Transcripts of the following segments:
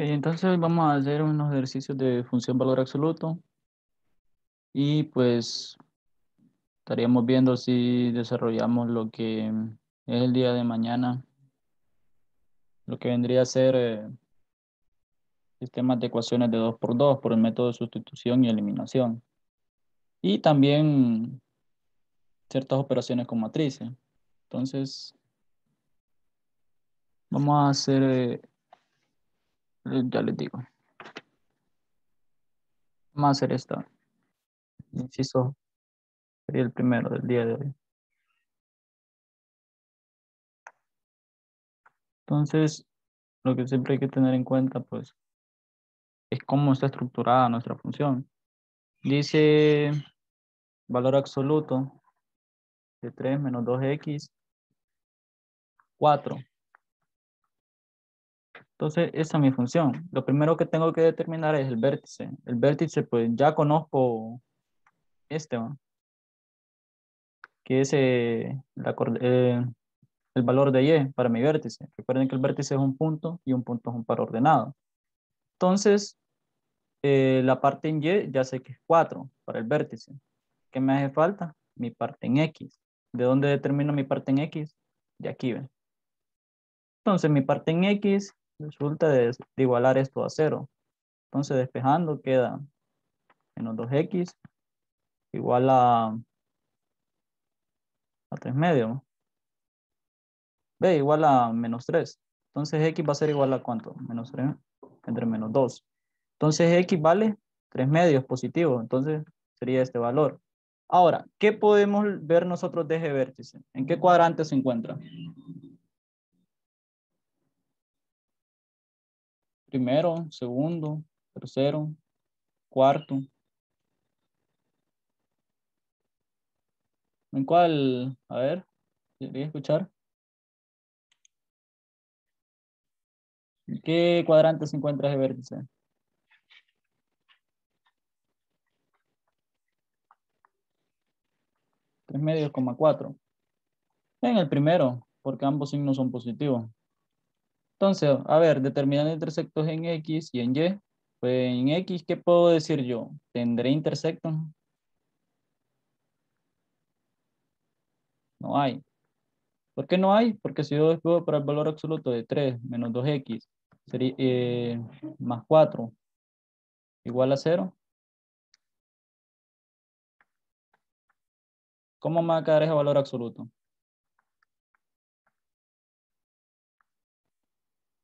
Entonces hoy vamos a hacer unos ejercicios de función valor absoluto y pues estaríamos viendo si desarrollamos lo que es el día de mañana, lo que vendría a ser sistemas de ecuaciones de 2 por 2 por el método de sustitución y eliminación. Y también ciertas operaciones con matrices. Entonces vamos a hacer, ya les digo, vamos a hacer esta. Inciso sería el primero del día de hoy. Entonces, lo que siempre hay que tener en cuenta, pues, es cómo está estructurada nuestra función. Dice valor absoluto de 3 menos 2x, 4. Entonces, esa es mi función. Lo primero que tengo que determinar es el vértice. El vértice, pues, ya conozco este, ¿no? Que es el valor de y para mi vértice. Recuerden que el vértice es un punto y un punto es un par ordenado. Entonces, la parte en y ya sé que es 4 para el vértice. ¿Qué me hace falta? Mi parte en x. ¿De dónde determino mi parte en x? De aquí, ¿ven? Entonces mi parte en x resulta de igualar esto a 0. Entonces despejando queda menos 2x igual a 3 medios, ¿no? B igual a menos 3. Entonces x va a ser igual a ¿cuánto? Menos 3 entre menos 2. Entonces x vale 3 medios positivo. Entonces sería este valor. Ahora, ¿qué podemos ver nosotros de ese vértice? ¿En qué cuadrante se encuentra? Primero, segundo, tercero, cuarto. ¿En cuál? A ver, ¿quería escuchar? ¿En qué cuadrante se encuentra ese vértice? 3 medios, 4. En el primero, porque ambos signos son positivos. Entonces, a ver, determinando intersectos en X y en Y. Pues en X, ¿qué puedo decir yo? ¿Tendré intersectos? No hay. ¿Por qué no hay? Porque si yo despejo para el valor absoluto de 3 menos 2x sería, más 4 igual a 0. ¿Cómo me va a quedar ese valor absoluto?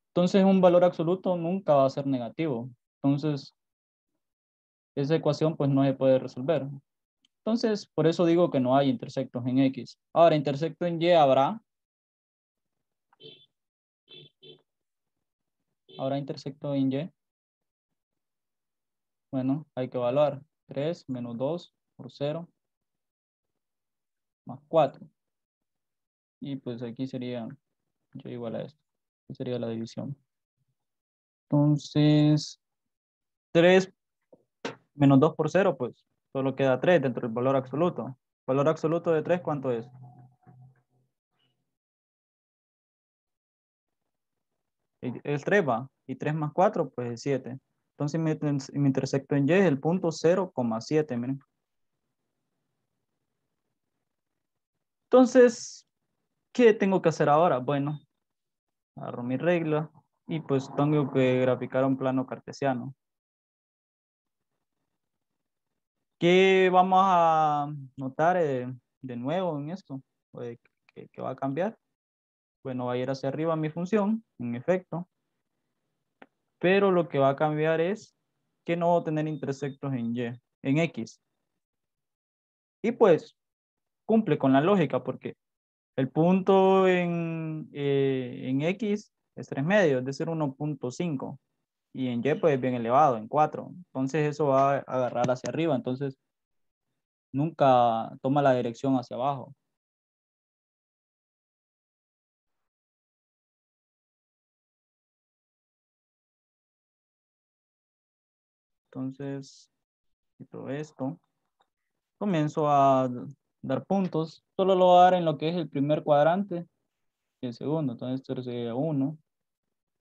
Entonces un valor absoluto nunca va a ser negativo. Entonces esa ecuación pues no se puede resolver. Entonces por eso digo que no hay intersectos en X. Ahora intersecto en Y habrá. ¿Habrá intersecto en Y? Bueno, hay que evaluar. 3 menos 2 por 0 más 4. Y pues aquí sería Y igual a esto. Esta sería la división. Entonces 3 menos 2 por 0 pues solo queda 3 dentro del valor absoluto. ¿Valor absoluto de 3 cuánto es? El 3 va. Y 3 más 4 pues es 7. Entonces mi intersecto en Y es el punto 0,7. Miren. Entonces, ¿qué tengo que hacer ahora? Bueno, agarro mi regla y pues tengo que graficar un plano cartesiano. ¿Qué vamos a notar de nuevo en esto? ¿Qué va a cambiar? Bueno, va a ir hacia arriba mi función, en efecto, pero lo que va a cambiar es que no voy a tener intersectos en Y, en X. Y pues cumple con la lógica porque el punto en X es 3 medios, es decir, 1,5. Y en Y pues es bien elevado, en 4. Entonces eso va a agarrar hacia arriba, entonces nunca toma la dirección hacia abajo. Entonces, quito esto. Comienzo a dar puntos. Solo lo voy a dar en lo que es el primer cuadrante y el segundo. Entonces, esto sería 1,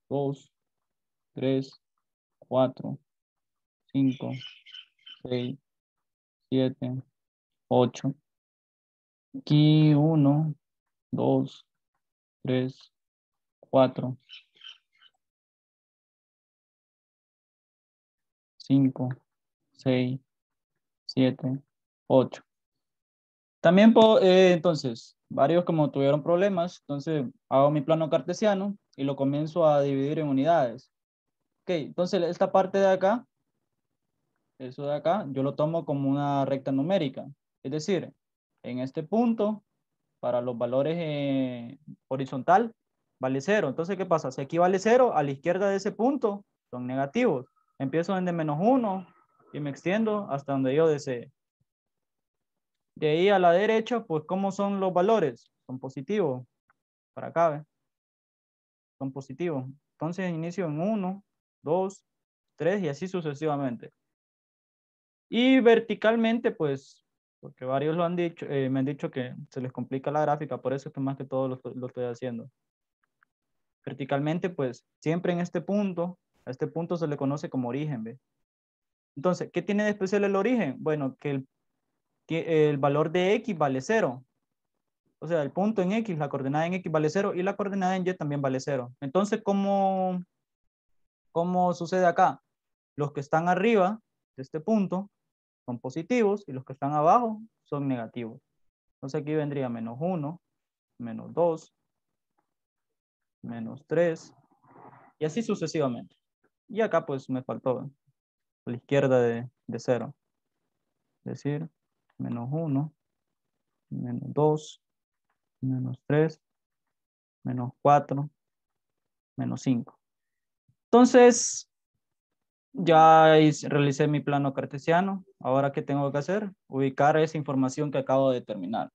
2, 3, 4, 5, 6, 7, 8. Aquí 1, 2, 3, 4, 5, 6, 7, 8. También puedo, entonces, varios como tuvieron problemas, entonces hago mi plano cartesiano y lo comienzo a dividir en unidades. Ok, entonces esta parte de acá, eso de acá, yo lo tomo como una recta numérica. Es decir, en este punto, para los valores horizontal, vale 0. Entonces, ¿qué pasa? Si aquí vale 0, a la izquierda de ese punto son negativos. Empiezo en de -1 y me extiendo hasta donde yo desee. De ahí a la derecha, pues, ¿cómo son los valores? Son positivos. Para acá, ¿ves? Son positivos. Entonces, inicio en 1, 2, 3 y así sucesivamente. Y verticalmente, pues, porque varios lo han dicho, me han dicho que se les complica la gráfica, por eso es que más que todo lo estoy haciendo. Verticalmente, pues, siempre en este punto, a este punto se le conoce como origen, ¿ve? Entonces, ¿qué tiene de especial el origen? Bueno, que el valor de X vale 0. O sea, el punto en X, la coordenada en X vale 0 y la coordenada en Y también vale 0. Entonces, ¿cómo sucede acá? Los que están arriba de este punto son positivos y los que están abajo son negativos. Entonces aquí vendría -1, -2, -3 y así sucesivamente. Y acá pues me faltó a la izquierda de 0. Es decir, -1, -2, -3, -4, -5. Entonces, ya realicé mi plano cartesiano. Ahora, ¿qué tengo que hacer? Ubicar esa información que acabo de determinar.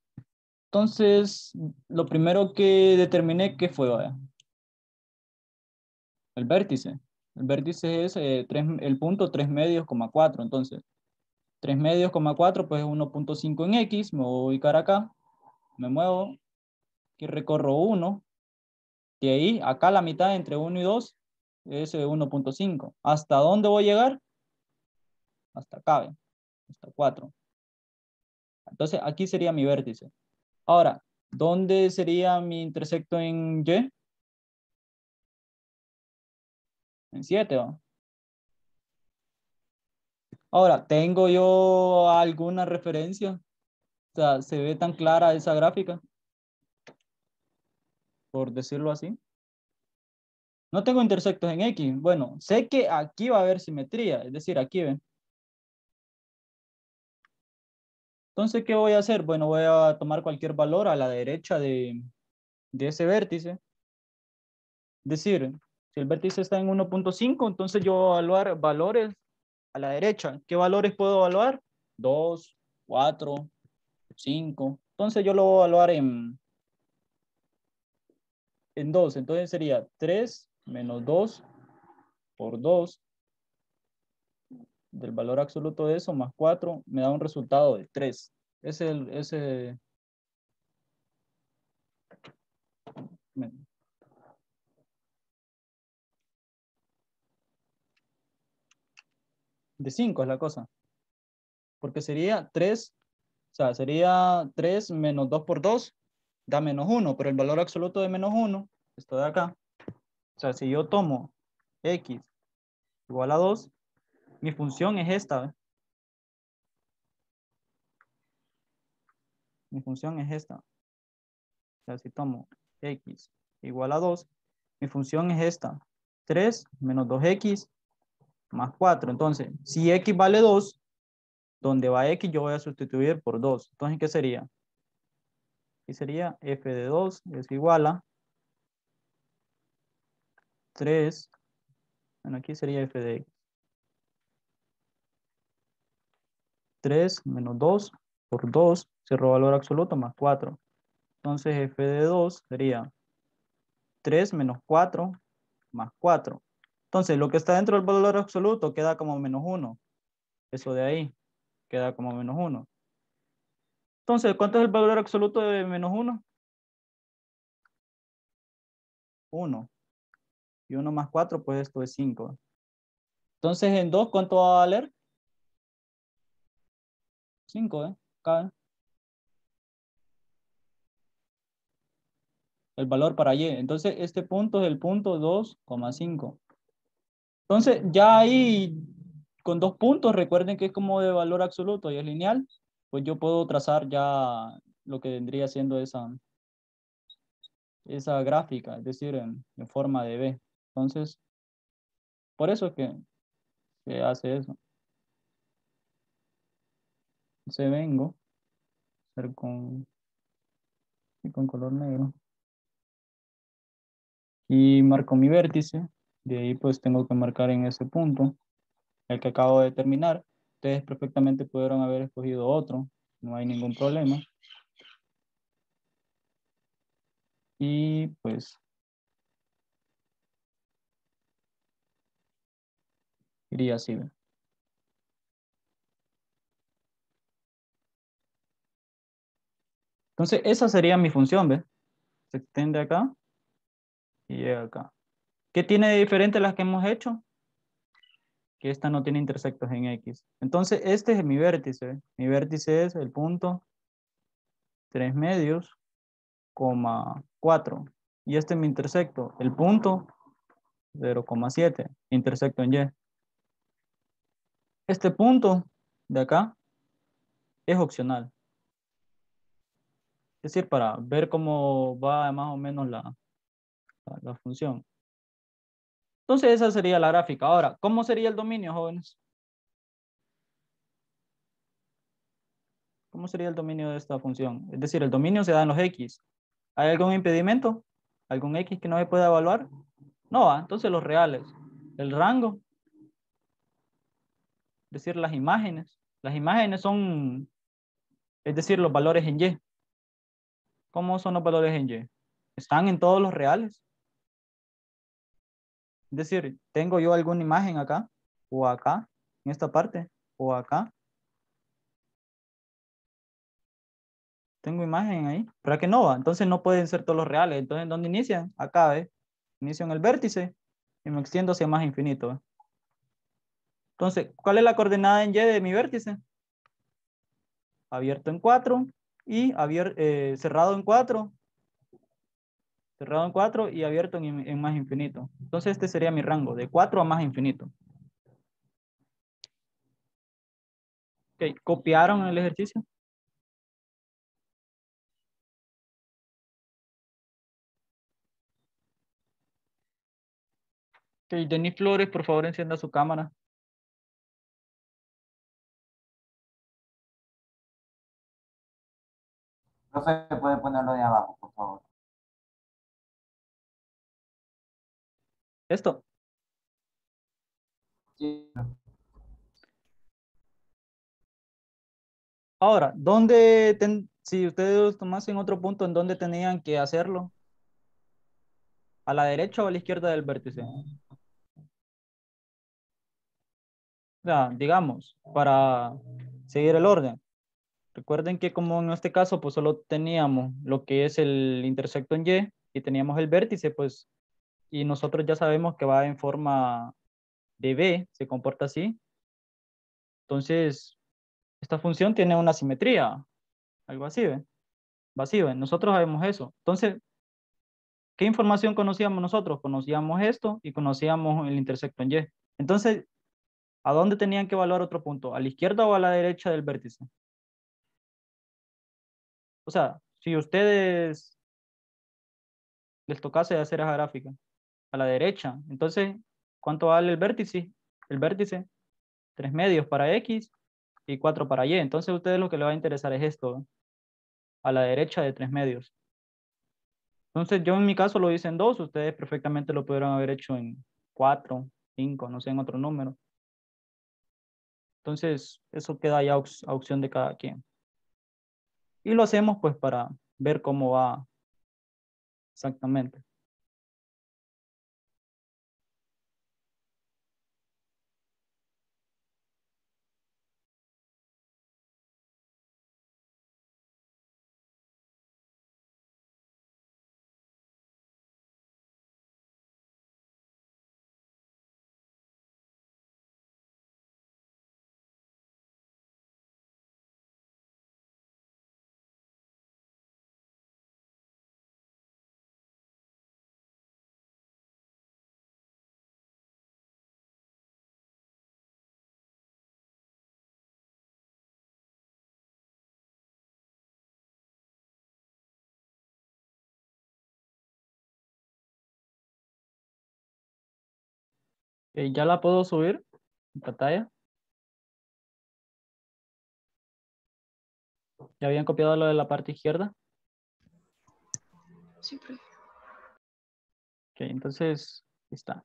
Entonces, lo primero que determiné, ¿qué fue? Vaya? El vértice. El vértice es el punto 3 medios, 4. Entonces, 3 medios, 4, pues 1.5 en X. Me voy a ubicar acá. Me muevo. Aquí recorro 1. De ahí, acá la mitad entre 1 y 2 es 1.5. ¿Hasta dónde voy a llegar? Hasta acá, ¿ve? Hasta 4. Entonces, aquí sería mi vértice. Ahora, ¿dónde sería mi intersecto en Y? En 7, ¿va? Ahora, ¿tengo yo alguna referencia? O sea, ¿se ve tan clara esa gráfica? Por decirlo así. No tengo intersectos en X. Bueno, sé que aquí va a haber simetría, es decir, aquí ven. Entonces, ¿qué voy a hacer? Bueno, voy a tomar cualquier valor a la derecha de ese vértice. Es decir, si el vértice está en 1.5, entonces yo voy a evaluar valores a la derecha. ¿Qué valores puedo evaluar? 2, 4, 5. Entonces yo lo voy a evaluar en 2. Entonces sería 3 menos 2 por 2 del valor absoluto de eso más 4 me da un resultado de 3. Ese de 5 es la cosa. Porque sería 3, o sea, sería 3 menos 2 por 2 da -1, pero el valor absoluto de -1, esto de acá. O sea, si yo tomo X igual a 2, mi función es esta. ¿Ve? Mi función es esta. O sea, si tomo X igual a 2, mi función es esta. 3 menos 2X más 4. Entonces, si X vale 2, donde va X yo voy a sustituir por 2. Entonces, ¿qué sería? Aquí sería f de 2 es igual a 3. Bueno, aquí sería f de X. 3 menos 2 por 2, cerró valor absoluto más 4. Entonces, f de 2 sería 3 menos 4 más 4. Entonces, lo que está dentro del valor absoluto queda como -1. Eso de ahí queda como -1. Entonces, ¿cuánto es el valor absoluto de -1? 1. Y 1 más 4, pues esto es 5. Entonces, en 2, ¿cuánto va a valer? 5, ¿eh? Acá, el valor para y. Entonces, este punto es el punto 2,5. Entonces, ya ahí, con 2 puntos, recuerden que es como de valor absoluto y es lineal, pues yo puedo trazar ya lo que vendría siendo esa gráfica, es decir, en forma de B. Entonces, por eso es que se hace eso. Se vengo a hacer con color negro. Y marco mi vértice. De ahí pues tengo que marcar en ese punto, el que acabo de terminar. Ustedes perfectamente pudieron haber escogido otro. No hay ningún problema. Y pues iría así. ¿Ve? Entonces esa sería mi función, ¿ves? Se extiende acá y llega acá. ¿Qué tiene de diferente las que hemos hecho? Que esta no tiene intersectos en X. Entonces este es mi vértice. ¿Ve? Mi vértice es el punto 3 medios, coma 4. Y este es mi intersecto, el punto 0,7, intersecto en Y. Este punto de acá es opcional. Es decir, para ver cómo va más o menos la función. Entonces esa sería la gráfica. Ahora, ¿cómo sería el dominio, jóvenes? ¿Cómo sería el dominio de esta función? Es decir, el dominio se da en los X. ¿Hay algún impedimento? ¿Algún X que no se pueda evaluar? No, entonces los reales. El rango, es decir, las imágenes. Las imágenes son, es decir, los valores en Y. ¿Cómo son los valores en Y? Están en todos los reales. Es decir, tengo yo alguna imagen acá, o acá, en esta parte, o acá. Tengo imagen ahí. ¿Para qué no va? Entonces no pueden ser todos los reales. Entonces, ¿dónde inician? Acá, ¿ves? Inicio en el vértice y me extiendo hacia más infinito. ¿Ve? Entonces, ¿cuál es la coordenada en Y de mi vértice? Abierto en 4 y cerrado en 4 y abierto en más infinito. Entonces, este sería mi rango, de 4 a más infinito. Ok, ¿copiaron el ejercicio? Ok, Denis Flores, por favor, encienda su cámara. Profe, puede ponerlo de abajo, por favor. Esto. Sí. Ahora, si ustedes tomasen otro punto, ¿en dónde tenían que hacerlo? ¿A la derecha o a la izquierda del vértice? O sea, digamos, para seguir el orden. Recuerden que como en este caso, pues solo teníamos lo que es el intersecto en y teníamos el vértice, pues, y nosotros ya sabemos que va en forma de B, se comporta así. Entonces, esta función tiene una simetría, algo así, ¿ve? Vacío, ¿ve? Nosotros sabemos eso. Entonces, ¿qué información conocíamos nosotros? Conocíamos esto y conocíamos el intersecto en Y. Entonces, ¿a dónde tenían que evaluar otro punto? ¿A la izquierda o a la derecha del vértice? O sea, si ustedes les tocase hacer esa gráfica, a la derecha, entonces, ¿cuánto vale el vértice? El vértice, 3 medios para X y 4 para Y. Entonces, a ustedes lo que les va a interesar es esto, ¿no? A la derecha de 3 medios. Entonces, yo en mi caso lo hice en 2, ustedes perfectamente lo pudieron haber hecho en 4, 5, no sé, en otro número. Entonces, eso queda ya a opción de cada quien. Y lo hacemos pues para ver cómo va exactamente. ¿Ya la puedo subir en pantalla? ¿Ya habían copiado lo de la parte izquierda? Sí, profe. Ok, entonces, ahí está.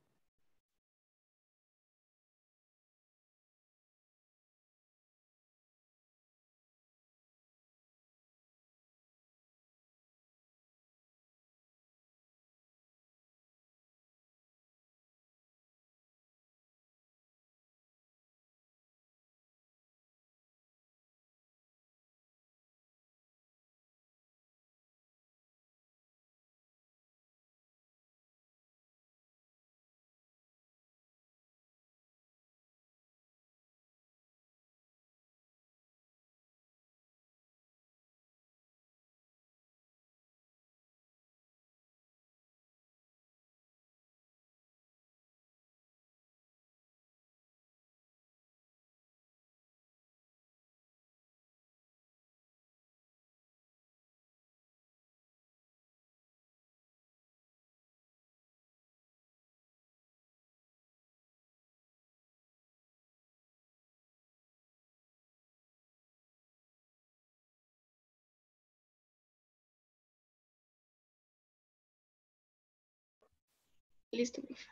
Listo, profe.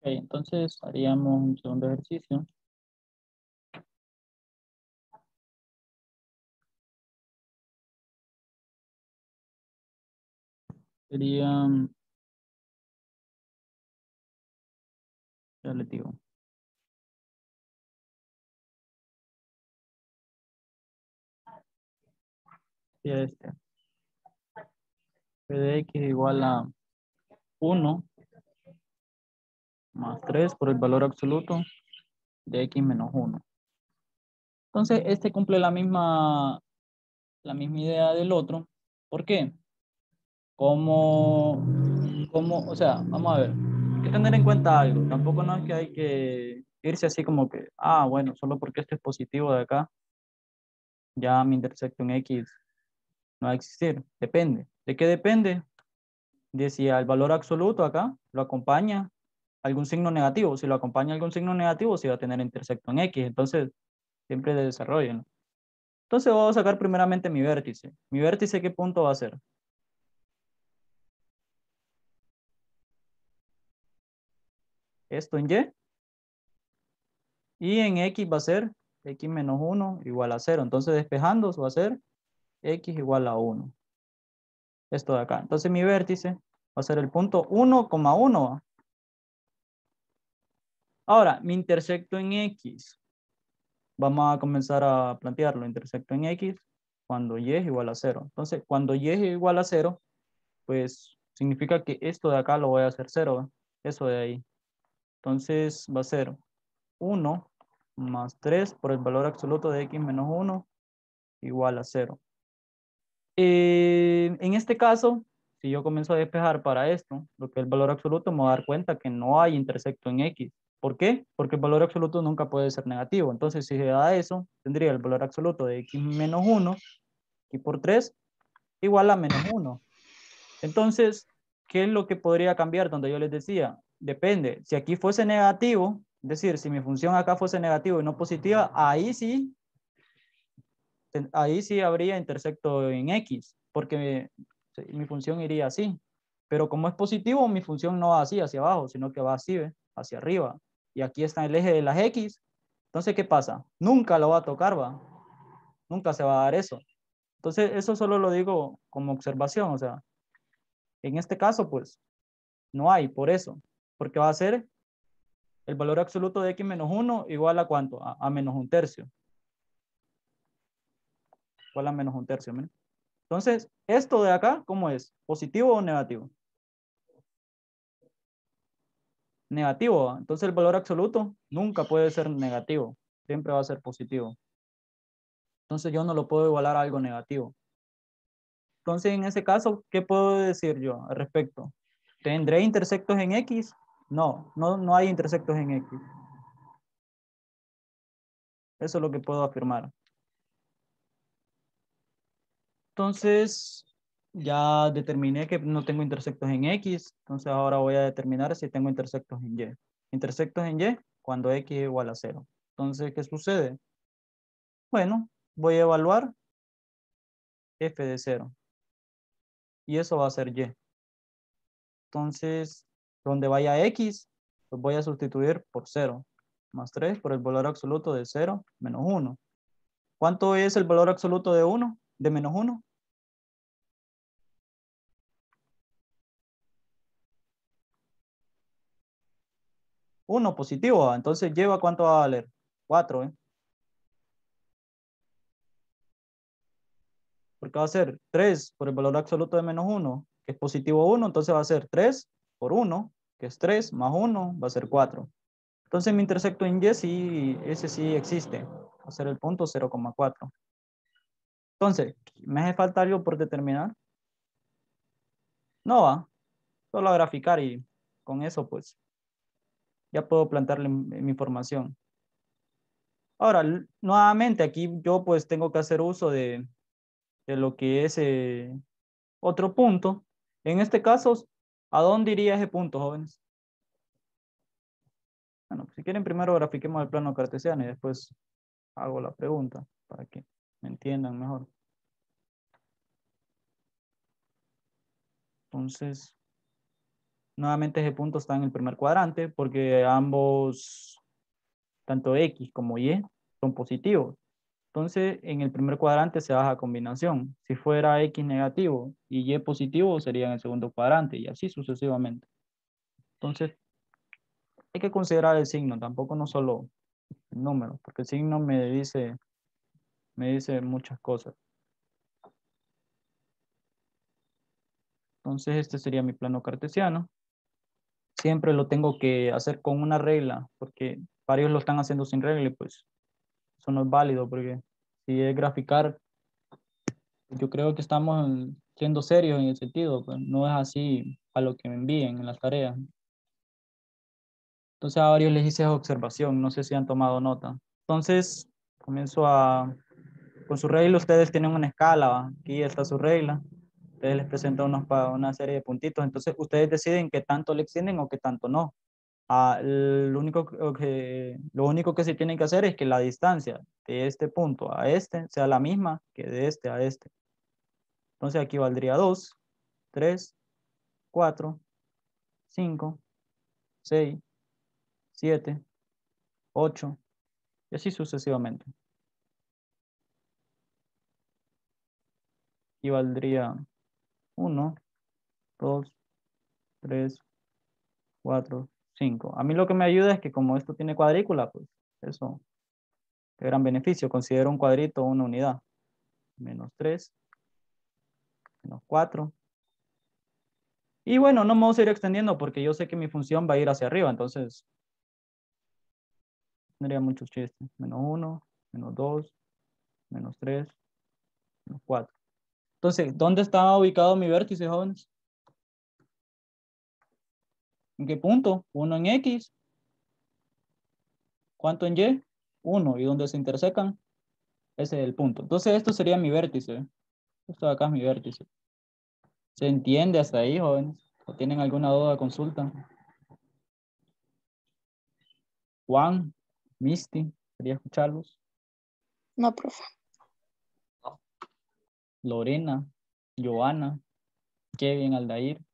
Ok, entonces haríamos un segundo ejercicio. Sería, ya les digo, sería este. P de X igual a 1 más 3 por el valor absoluto de X menos 1. Entonces, este cumple la misma idea del otro. ¿Por qué? O sea, vamos a ver, hay que tener en cuenta algo. Tampoco no es que hay que irse así como que, bueno, solo porque este es positivo de acá, ya mi intersección X no va a existir. Depende. ¿De qué depende? De si al valor absoluto acá lo acompaña algún signo negativo. Si lo acompaña algún signo negativo, sí va a tener intersección X. Entonces, siempre de desarrollo, ¿no? Entonces, voy a sacar primeramente mi vértice. ¿Mi vértice qué punto va a ser? Esto en Y. Y en X va a ser X menos 1 igual a 0. Entonces, despejando, va a ser X igual a 1. Esto de acá. Entonces, mi vértice va a ser el punto 1,1. Ahora, mi intersecto en X. Vamos a comenzar a plantearlo. Intersecto en X cuando Y es igual a 0. Entonces, cuando Y es igual a 0, pues significa que esto de acá lo voy a hacer 0. Eso de ahí. Entonces, va a ser 1 más 3 por el valor absoluto de X menos 1 igual a 0. En este caso, si yo comienzo a despejar para esto, lo que es el valor absoluto, me voy a dar cuenta que no hay intersecto en X. ¿Por qué? Porque el valor absoluto nunca puede ser negativo. Entonces, si se da eso, tendría el valor absoluto de X menos 1 y por 3 igual a menos 1. Entonces, ¿qué es lo que podría cambiar? Donde yo les decía, depende. Si aquí fuese negativo, es decir, si mi función acá fuese negativa y no positiva, ahí sí habría intersecto en X, porque mi función iría así. Pero como es positivo, mi función no va así hacia abajo, sino que va así, ¿ve? Hacia arriba. Y aquí está el eje de las X. Entonces, ¿qué pasa? Nunca lo va a tocar, va. Nunca se va a dar eso. Entonces, eso solo lo digo como observación. O sea, en este caso, pues, no hay por eso. Porque va a ser el valor absoluto de X menos 1 igual a ¿cuánto? A menos un tercio. Igual a menos un tercio, ¿me? Entonces, esto de acá, ¿cómo es? ¿Positivo o negativo? Negativo. Entonces, el valor absoluto nunca puede ser negativo. Siempre va a ser positivo. Entonces, yo no lo puedo igualar a algo negativo. Entonces, en ese caso, ¿qué puedo decir yo al respecto? ¿Tendré intersectos en X? No, no hay intersectos en X. Eso es lo que puedo afirmar. Entonces, Ya determiné que no tengo intersectos en X, entonces ahora voy a determinar si tengo intersectos en Y. Intersectos en Y cuando X es igual a 0. Entonces, ¿qué sucede? Bueno, voy a evaluar f de 0 y eso va a ser Y. Entonces, donde vaya X, pues voy a sustituir por 0 más 3 por el valor absoluto de 0 menos 1. ¿Cuánto es el valor absoluto de 1? De menos 1. 1 positivo, entonces lleva cuánto va a valer 4, ¿eh? Porque va a ser 3 por el valor absoluto de menos 1, que es positivo 1, entonces va a ser 3 por 1, que es 3, más 1, va a ser 4. Entonces mi intersecto en Y, sí, ese sí existe, va a ser el punto 0,4. Entonces, ¿me hace falta algo por determinar? No va, solo a graficar y con eso pues ya puedo plantearle mi información. Ahora, nuevamente aquí yo pues tengo que hacer uso de lo que es otro punto. En este caso, ¿a dónde iría ese punto, jóvenes? Bueno, si quieren primero grafiquemos el plano cartesiano y después hago la pregunta para que me entiendan mejor. Entonces, nuevamente ese punto está en el primer cuadrante porque ambos, tanto X como Y, son positivos. Entonces, en el primer cuadrante se baja combinación. Si fuera X negativo y Y positivo, sería en el segundo cuadrante y así sucesivamente. Entonces, hay que considerar el signo, tampoco no solo el número, porque el signo me dice muchas cosas. Entonces, este sería mi plano cartesiano. Siempre lo tengo que hacer con una regla, porque varios lo están haciendo sin regla y pues eso no es válido, porque si es graficar, yo creo que estamos siendo serios en el sentido, pues no es así a lo que me envíen en las tareas. Entonces a varios les hice observación, no sé si han tomado nota. Entonces comienzo con su regla ustedes tienen una escala, ¿va? Aquí está su regla. Ustedes les presento una serie de puntitos, entonces ustedes deciden qué tanto le extienden o qué tanto no. Lo único que se tiene que hacer es que la distancia de este punto a este sea la misma que de este a este. Entonces aquí valdría 2, 3, 4, 5, 6, 7, 8 y así sucesivamente. Y valdría 1, 2, 3, 4, 5. A mí lo que me ayuda es que como esto tiene cuadrícula, pues eso, qué gran beneficio. Considero un cuadrito una unidad. Menos 3, menos 4. Y bueno, no me vamos a ir extendiendo porque yo sé que mi función va a ir hacia arriba, entonces tendría muchos chistes. Menos 1, menos 2, menos 3, menos 4. Entonces, ¿dónde está ubicado mi vértice, jóvenes? ¿En qué punto? 1 en X. ¿Cuánto en Y? 1. ¿Y dónde se intersecan? Ese es el punto. Entonces, esto sería mi vértice. Esto de acá es mi vértice. ¿Se entiende hasta ahí, jóvenes? ¿O tienen alguna duda, consulta? Juan, Misty, quería escucharlos. No, profe. Lorena, Joana, Kevin, Aldair.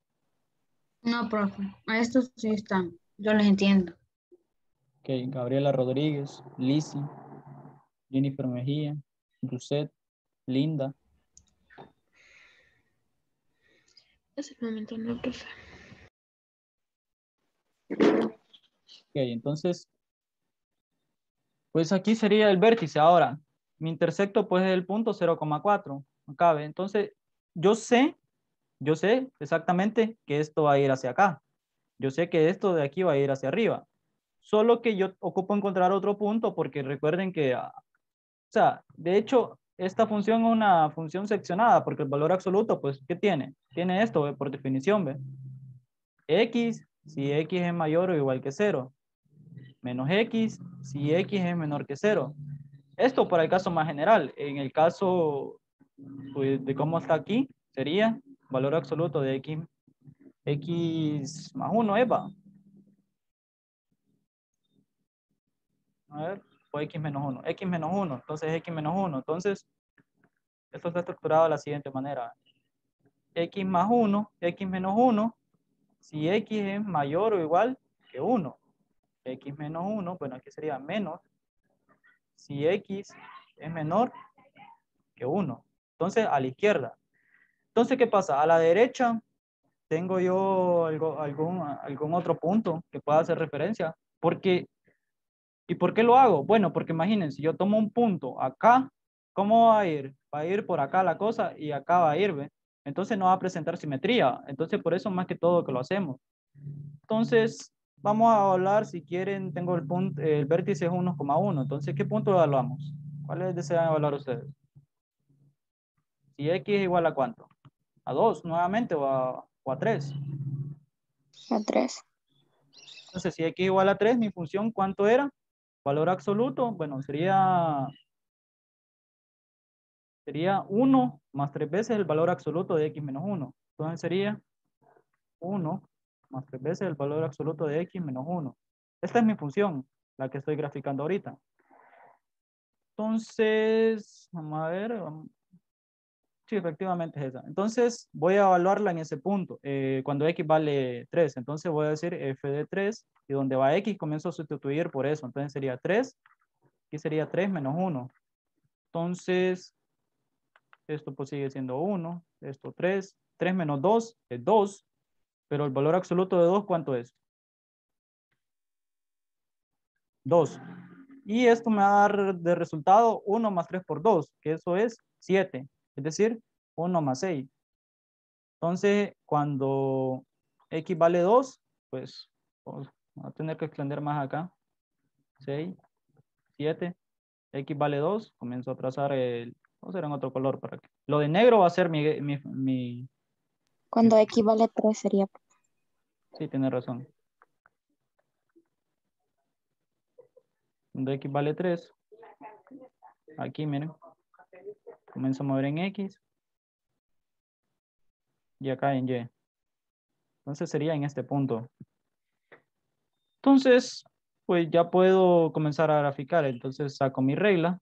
No, profe, a estos sí están, yo les entiendo. Okay, Gabriela Rodríguez, Lizzy, Jennifer Mejía, Roset, Linda. Ese momento no, profe. Ok, entonces, pues aquí sería el vértice. Ahora, mi intersecto pues es el punto 0,4. No cabe. Entonces, yo sé exactamente que esto va a ir hacia acá. Yo sé que esto de aquí va a ir hacia arriba. Solo que yo ocupo encontrar otro punto porque recuerden que, o sea, de hecho, esta función es una función seccionada porque el valor absoluto, pues, ¿qué tiene? Tiene esto, ¿ve? Por definición, ¿ve? X, si X es mayor o igual que 0. Menos X, si X es menor que 0. Esto para el caso más general. En el caso pues, de cómo está aquí, sería valor absoluto de x más 1, Eva. A ver, o x menos 1. X menos 1, entonces x menos 1. Entonces, esto está estructurado de la siguiente manera. X más 1, x menos 1, si x es mayor o igual que 1. X menos 1, bueno, aquí sería menos si x es menor que 1. Entonces, a la izquierda. Entonces, ¿qué pasa? A la derecha tengo yo algún otro punto que pueda hacer referencia. ¿Y por qué lo hago? Bueno, porque imagínense, yo tomo un punto acá, ¿cómo va a ir? Va a ir por acá la cosa y acá va a ir, ¿ve? Entonces no va a presentar simetría. Entonces, por eso más que todo que lo hacemos. Entonces, vamos a hablar, si quieren, tengo el punto, el vértice es 1,1. Entonces, ¿qué punto evaluamos? ¿Cuáles desean evaluar ustedes? Si x es igual a ¿cuánto? ¿A 2 nuevamente o a 3? A 3. Entonces, si x es igual a 3, mi función, ¿cuánto era? Valor absoluto, bueno, sería 1 más 3 veces el valor absoluto de x menos 1. Entonces sería 1 más 3 veces el valor absoluto de x menos 1. Esta es mi función, la que estoy graficando ahorita. Entonces, vamos a ver. Sí, efectivamente es esa. Entonces, voy a evaluarla en ese punto, cuando x vale 3. Entonces, voy a decir f de 3, y donde va x, comienzo a sustituir por eso. Entonces, sería 3. Aquí sería 3 menos 1. Entonces, esto pues sigue siendo 1. Esto 3. 3 menos 2 es 2. Pero el valor absoluto de 2, ¿cuánto es? 2. Y esto me va a dar de resultado 1 más 3 por 2, que eso es 7. Es decir, 1 más 6. Entonces, cuando x vale 2, pues voy a tener que extender más acá. 6, 7, x vale 2. Comienzo a trazar vamos a hacer en otro color para que. Lo de negro va a ser mi. Cuando X vale 3 sería. Sí, tiene razón. Cuando x vale 3. Aquí, miren. Comienzo a mover en x. Y acá en y. Entonces sería en este punto. Entonces, pues ya puedo comenzar a graficar. Entonces saco mi regla.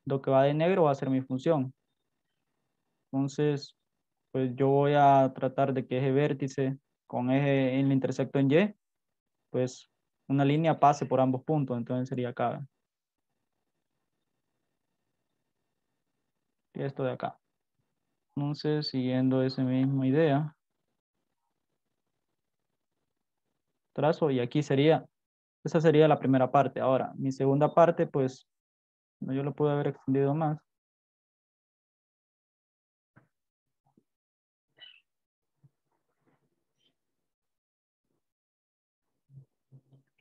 Lo que va de negro va a ser mi función. Entonces, pues yo voy a tratar de que ese vértice con eje en el intersecto en y, pues una línea pase por ambos puntos. Entonces sería acá. Y esto de acá. Entonces, siguiendo esa misma idea, trazo y aquí sería, esa sería la primera parte. Ahora, mi segunda parte, pues, yo lo pude haber extendido más.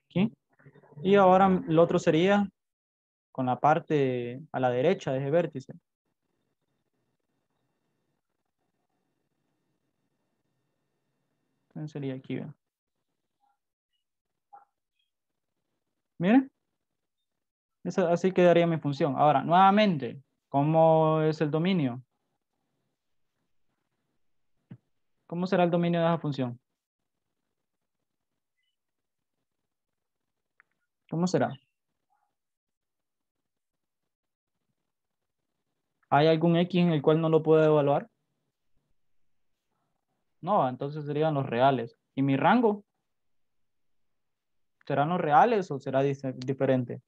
Aquí. Y ahora lo otro sería con la parte a la derecha de ese vértice. Entonces sería aquí. ¿Ve? Miren, así quedaría mi función. Ahora, nuevamente, ¿cómo es el dominio? ¿Cómo será el dominio de esa función? ¿Cómo será? ¿Hay algún x en el cual no lo puedo evaluar? No, entonces serían los reales. ¿Y mi rango? ¿Serán los reales o será diferente?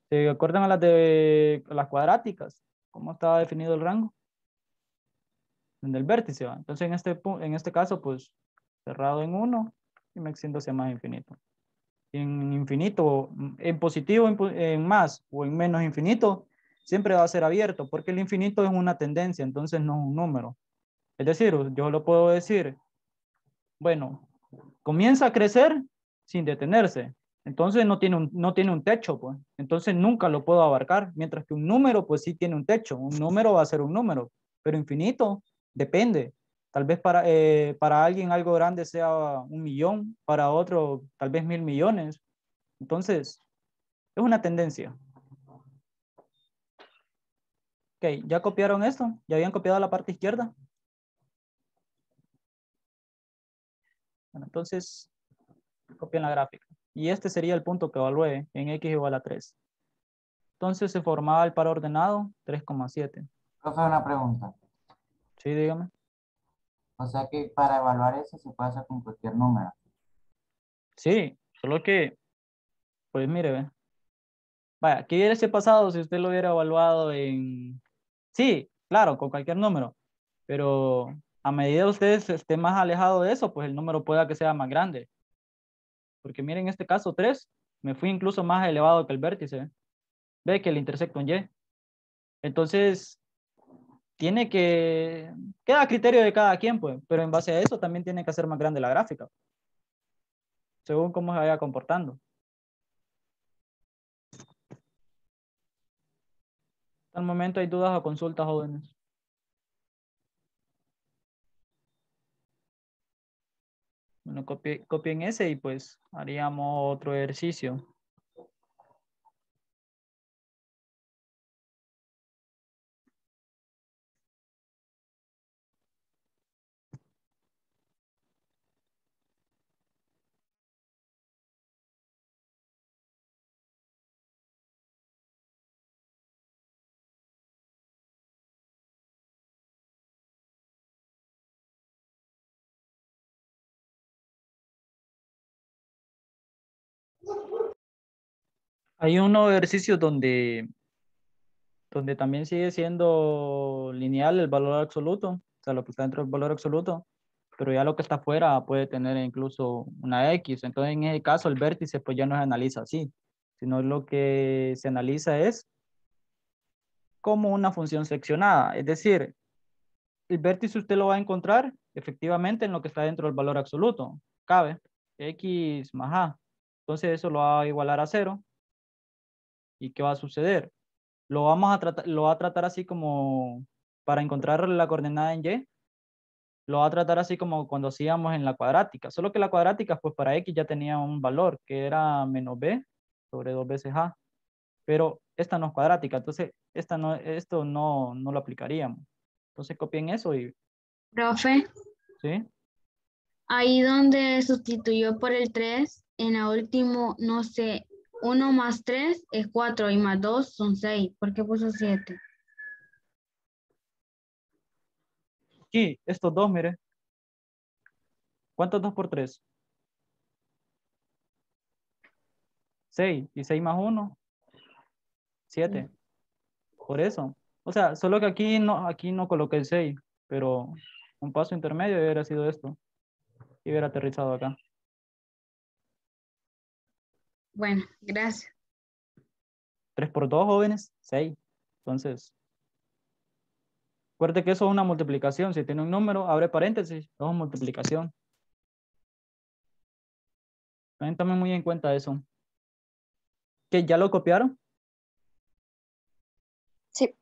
¿Se acuerdan a las de las cuadráticas? ¿Cómo estaba definido el rango? En el vértice, ¿va? Entonces en este caso, pues cerrado en 1 y me extiendo hacia más infinito. En infinito, en positivo, en más o en menos infinito, siempre va a ser abierto, porque el infinito es una tendencia, entonces no es un número. Es decir, yo lo puedo decir, bueno, comienza a crecer sin detenerse. Entonces no tiene un techo, pues. Entonces nunca lo puedo abarcar, mientras que un número, pues sí tiene un techo. Un número va a ser un número, pero infinito depende. Tal vez para alguien algo grande sea 1.000.000, para otro tal vez 1.000.000.000. Entonces, es una tendencia. Ok, ¿ya copiaron esto? ¿Ya habían copiado la parte izquierda? Entonces, copien la gráfica. Y este sería el punto que evalué en x igual a 3. Entonces se formaba el par ordenado 3,7. Profe, una pregunta. Sí, dígame. O sea que para evaluar eso se puede hacer con cualquier número. Sí, solo que, pues mire, ve. Vaya, ¿qué hubiese pasado si usted lo hubiera evaluado en... Sí, claro, con cualquier número. Pero a medida que usted esté más alejado de eso, pues el número pueda que sea más grande. Porque miren, en este caso 3, me fui incluso más elevado que el vértice. Ve que el intersecto en Y. Entonces, tiene que... Queda a criterio de cada quien, pues. Pero en base a eso también tiene que hacer más grande la gráfica. Según cómo se vaya comportando. Hasta el momento hay dudas o consultas, jóvenes. Bueno, copien ese y pues haríamos otro ejercicio. Hay unos ejercicios donde también sigue siendo lineal el valor absoluto, o sea, lo que está dentro del valor absoluto, pero ya lo que está afuera puede tener incluso una X. Entonces, en ese caso, el vértice pues ya no se analiza así, sino lo que se analiza es como una función seccionada. Es decir, el vértice usted lo va a encontrar efectivamente en lo que está dentro del valor absoluto. Cabe X más A. Entonces, eso lo va a igualar a 0. ¿Y qué va a suceder? Lo va a tratar así como para encontrar la coordenada en Y, lo va a tratar así como cuando hacíamos en la cuadrática, solo que la cuadrática pues para X ya tenía un valor que era menos B sobre 2 veces A, pero esta no es cuadrática, entonces esto no lo aplicaríamos. Entonces copien eso y, Profe, ¿sí? ahí donde sustituyó por el 3 en la última, no sé, 1 más 3 es 4 y más 2 son 6. ¿Por qué puso 7? Aquí, estos dos, mire, ¿cuántos 2 por 3? 6, y 6 más 1, 7, por eso. O sea, solo que aquí no coloqué el 6, pero un paso intermedio hubiera sido esto. Y hubiera aterrizado acá. Bueno, gracias. 3 por 2, jóvenes, 6. Entonces, recuerde que eso es una multiplicación. Si tiene un número, abre paréntesis, es una multiplicación. Tomen muy en cuenta eso. ¿Que ya lo copiaron? Sí.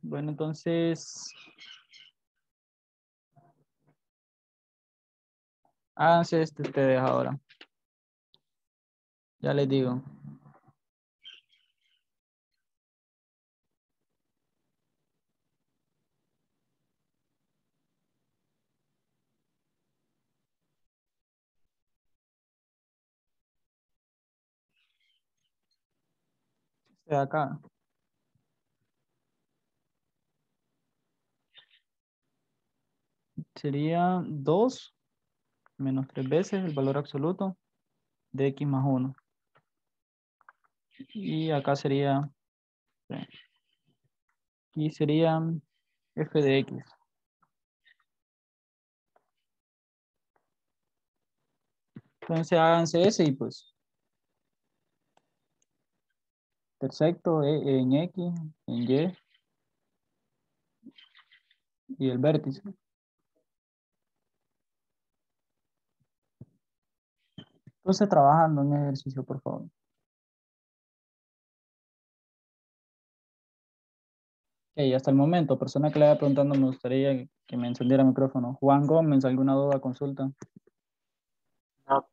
Bueno, entonces, háganse ustedes ahora. Ya les digo. De acá. Sería 2 menos 3 veces el valor absoluto de x más 1. Y acá sería, y sería f de x. Entonces háganse ese y pues intersecto en x, en y el vértice. Entonces trabajando en ejercicio, por favor. Ok, hasta el momento, persona que le vaya preguntando, me gustaría que me encendiera el micrófono. Juan Gómez, ¿alguna duda, consulta? No.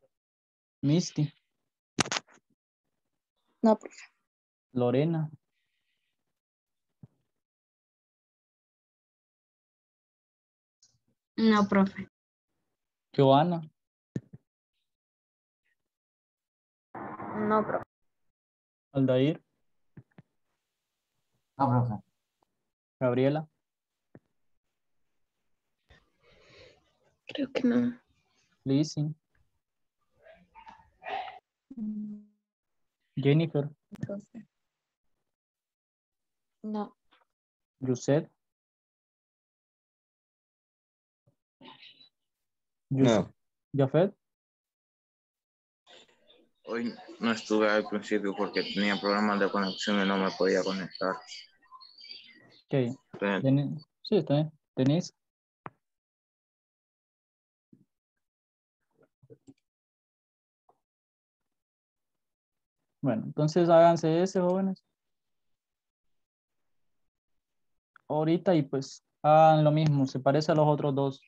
Misty, No, profe. Lorena, No, profe. Joana, No, profe. Aldair, No, profe. Gabriela, Creo que no. Lizzy, Mm, Jennifer, profe. No. Yuset, No, Jafet, Hoy no estuve al principio porque tenía problemas de conexión y no me podía conectar. ok. Entonces, Sí, está bien. Denise, bueno, entonces háganse ese, jóvenes. Ahorita y pues hagan lo mismo, se parece a los otros dos.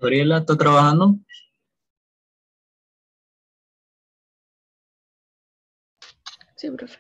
Gabriela, ¿está trabajando? Sí, profe.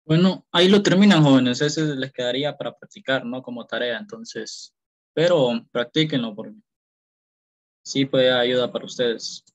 Bueno, ahí lo terminan, jóvenes. Ese les quedaría para practicar, ¿no? Como tarea, entonces. Pero practíquenlo porque sí puede ayuda para ustedes.